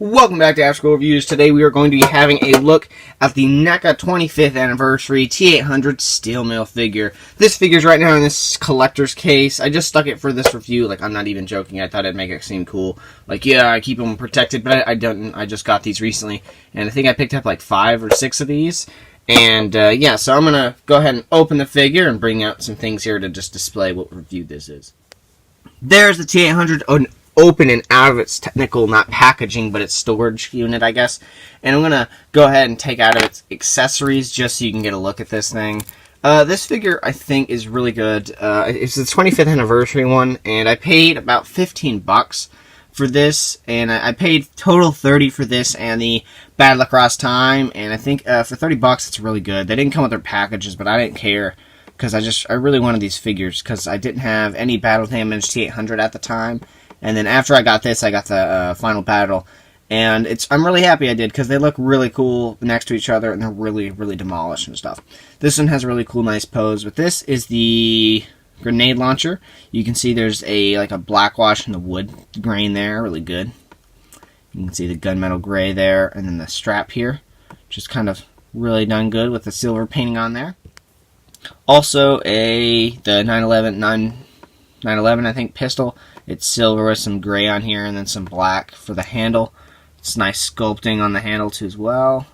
Welcome back to After School Reviews. Today we are going to be having a look at the NECA 25th Anniversary T-800 Steel Mill figure. This figure's right now in this collector's case. I just stuck it for this review. Like, I'm not even joking. I thought it'd make it seem cool. Like, yeah, I keep them protected, but I don't. I just got these recently, and I think I picked up like 5 or 6 of these. And, yeah, so I'm going to go ahead and open the figure and bring out some things here to just display what review this is. There's the T-800 open and out of its technical, not packaging, but its storage unit, I guess. And I'm going to go ahead and take out of its accessories just so you can get a look at this thing. This figure, I think, is really good. It's the 25th anniversary one, and I paid about $15 for this, and I paid total $30 for this and the Battle Across Time, and I think for $30 it's really good. They didn't come with their packages, but I didn't care, because I really wanted these figures, because I didn't have any Battle Damage T-800 at the time. And then after I got this, I got the Final Battle, and I'm really happy I did, because they look really cool next to each other, and they're really, really demolished and stuff. This one has a really cool, nice pose, but this is the grenade launcher. You can see there's like a black wash in the wood grain there, really good. You can see the gunmetal gray there, and then the strap here, just kind of really done good with the silver painting on there. Also, the 911, I think, pistol. It's silver with some gray on here and then some black for the handle. It's nice sculpting on the handle too as well.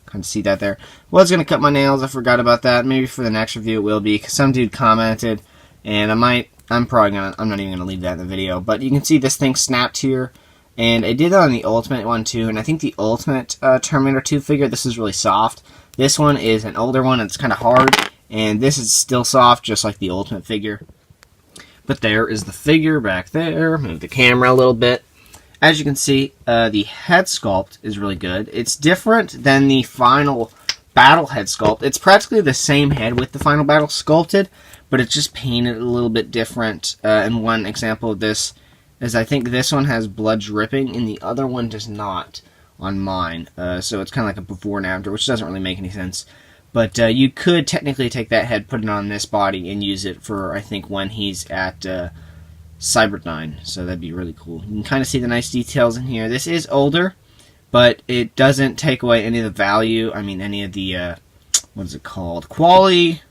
Kind of see that there. Was going to cut my nails. I forgot about that. Maybe for the next review it will be, because some dude commented, and I'm not even going to leave that in the video. But you can see this thing snapped here, and I did that on the Ultimate one too. And I think the Ultimate Terminator 2 figure, this is really soft. This one is an older one. It's kind of hard, and this is still soft, just like the Ultimate figure. But there is the figure back there. Move the camera a little bit. As you can see, the head sculpt is really good. It's different than the Final Battle head sculpt. It's practically the same head with the Final Battle sculpted, but it's just painted a little bit different. And one example of this is I think this one has blood dripping, and the other one does not on mine. So it's kind of like a before and after, which doesn't really make any sense. But you could technically take that head, put it on this body, and use it for, I think, when he's at Cyberdyne. So that'd be really cool. You can kind of see the nice details in here. This is older, but it doesn't take away any of the value. I mean, any of the, what is it called? Quality.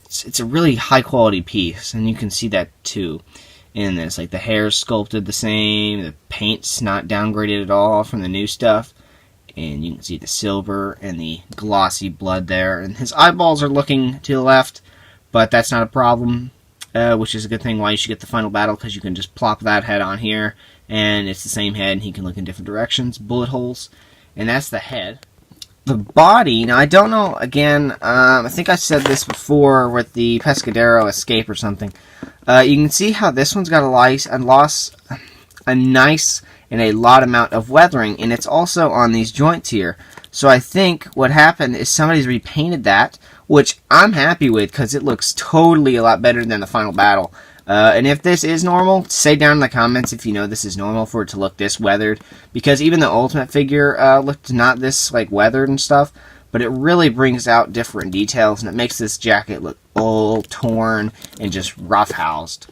It's a really high-quality piece, and you can see that, too, in this. Like, the hair's sculpted the same. The paint's not downgraded at all from the new stuff. And you can see the silver and the glossy blood there. And his eyeballs are looking to the left, but that's not a problem, which is a good thing why you should get the Final Battle, because you can just plop that head on here, and it's the same head, and he can look in different directions. Bullet holes. And that's the head. The body, now I don't know, again, I think I said this before with the Pescadero Escape or something. You can see how this one's got a nice and a lot amount of weathering, and it's also on these joints here. So I think what happened is somebody's repainted that, which I'm happy with, because it looks totally a lot better than the Final Battle. And if this is normal, say down in the comments if you know this is normal for it to look this weathered, because even the Ultimate figure looked not this like weathered and stuff, but it really brings out different details, and it makes this jacket look old, torn, and just roughhoused.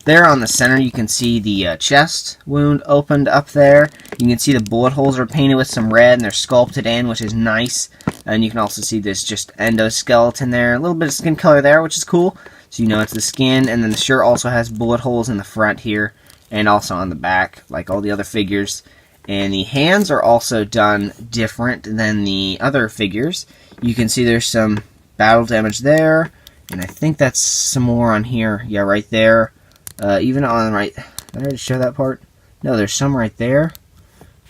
There on the center, you can see the chest wound opened up there. You can see the bullet holes are painted with some red, and they're sculpted in, which is nice. And you can also see this just endoskeleton there. A little bit of skin color there, which is cool. So you know it's the skin. And then the shirt also has bullet holes in the front here, and also on the back, like all the other figures. And the hands are also done different than the other figures. You can see there's some battle damage there, and I think that's some more on here. Yeah, right there. Even on the right, did I already show that part? No, there's some right there.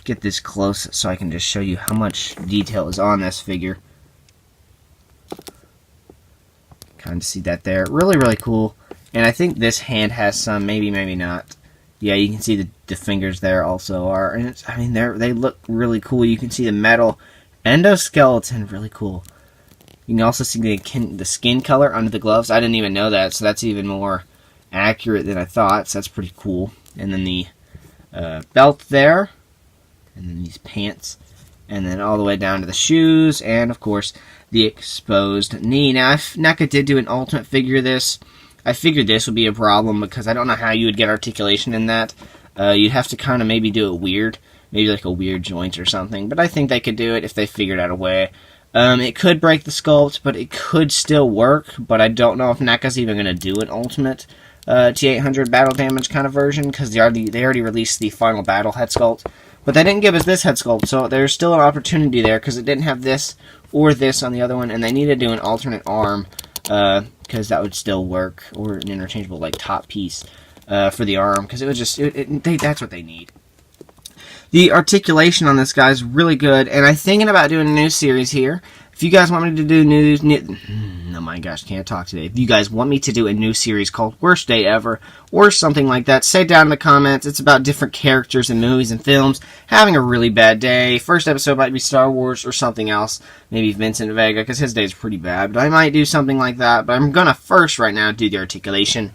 Get this close so I can just show you how much detail is on this figure. Kind of see that there. Really, really cool. And I think this hand has some, maybe, maybe not. Yeah, you can see the fingers there also are. And I mean, they look really cool. You can see the metal endoskeleton, really cool. You can also see the skin color under the gloves. I didn't even know that, so that's even more accurate than I thought, so that's pretty cool. And then the belt there, and then these pants, and then all the way down to the shoes, and of course the exposed knee. Now, if NECA did do an Ultimate figure of this, I figured this would be a problem, because I don't know how you would get articulation in that. You'd have to kind of maybe do it weird. maybe like a weird joint or something. But I think they could do it if they figured out a way. It could break the sculpt, but it could still work. But I don't know if NECA's even going to do an ultimate T-800 battle damage kind of version, because they already released the final battle head sculpt. But they didn't give us this head sculpt, so there's still an opportunity there, because it didn't have this or this on the other one, and they need to do an alternate arm, because that would still work, or an interchangeable like top piece for the arm, because it was just that's what they need. The articulation on this guy is really good, and I'm thinking about doing a new series here. If you guys want me to do oh my gosh, can't talk today. If you guys want me to do a new series called Worst Day Ever, or something like that, say down in the comments. It's about different characters in movies and films having a really bad day. First episode might be Star Wars or something else. Maybe Vincent Vega, because his day is pretty bad. But I might do something like that. But I'm going to first right now do the articulation.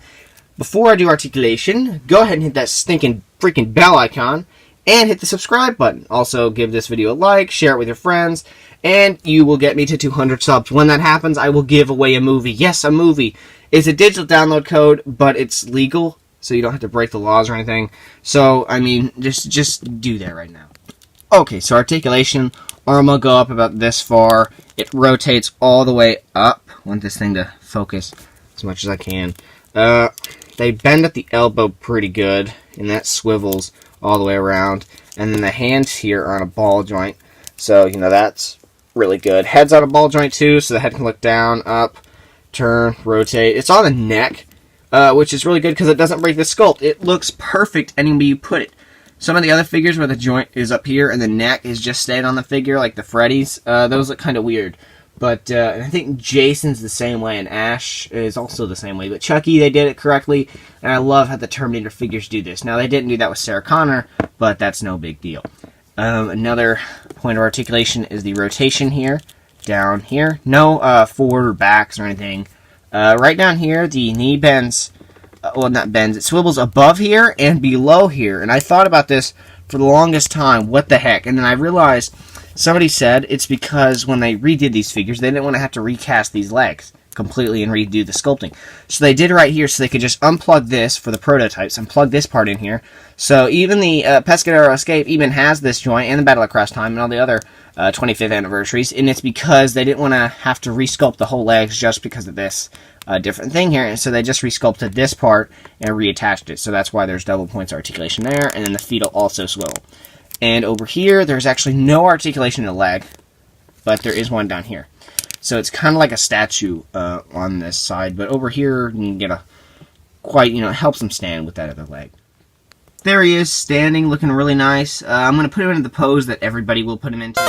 Before I do articulation, go ahead and hit that stinking freaking bell icon. And hit the subscribe button. Also, give this video a like, share it with your friends, and you will get me to 200 subs. When that happens, I will give away a movie. Yes, a movie. It's a digital download code, but it's legal, so you don't have to break the laws or anything. So, I mean, just do that right now. Okay, so articulation. Arm will go up about this far. It rotates all the way up. I want this thing to focus as much as I can. They bend at the elbow pretty good, and that swivels all the way around. And then the hands here are on a ball joint, so you know that's really good. Head's on a ball joint too, so the head can look down, up, turn, rotate. It's on the neck, which is really good because it doesn't break the sculpt. It looks perfect anywhere you put it. Some of the other figures where the joint is up here and the neck is just staying on the figure, like the Freddy's, those look kind of weird. But I think Jason's the same way, and Ash is also the same way. But Chucky, they did it correctly, and I love how the Terminator figures do this. Now, they didn't do that with Sarah Connor, but that's no big deal. Another point of articulation is the rotation here, down here. No forward or backs or anything. Right down here, the knee bends, well, not bends, it swivels above here and below here. And I thought about this for the longest time, what the heck? And then I realized somebody said it's because when they redid these figures, they didn't want to have to recast these legs completely and redo the sculpting. So they did it right here so they could just unplug this for the prototypes and plug this part in here. So even the Pescadero Escape even has this joint, and the Battle Across Time and all the other 25th anniversaries, and it's because they didn't want to have to resculpt the whole legs just because of this different thing here, and so they just resculpted this part and reattached it. So that's why there's double points articulation there, and then the feet will also swivel. And over here, there's actually no articulation in the leg, but there is one down here. So it's kind of like a statue on this side, but over here, you can get a quite, it helps him stand with that other leg. There he is, standing, looking really nice. I'm going to put him into the pose that everybody will put him into.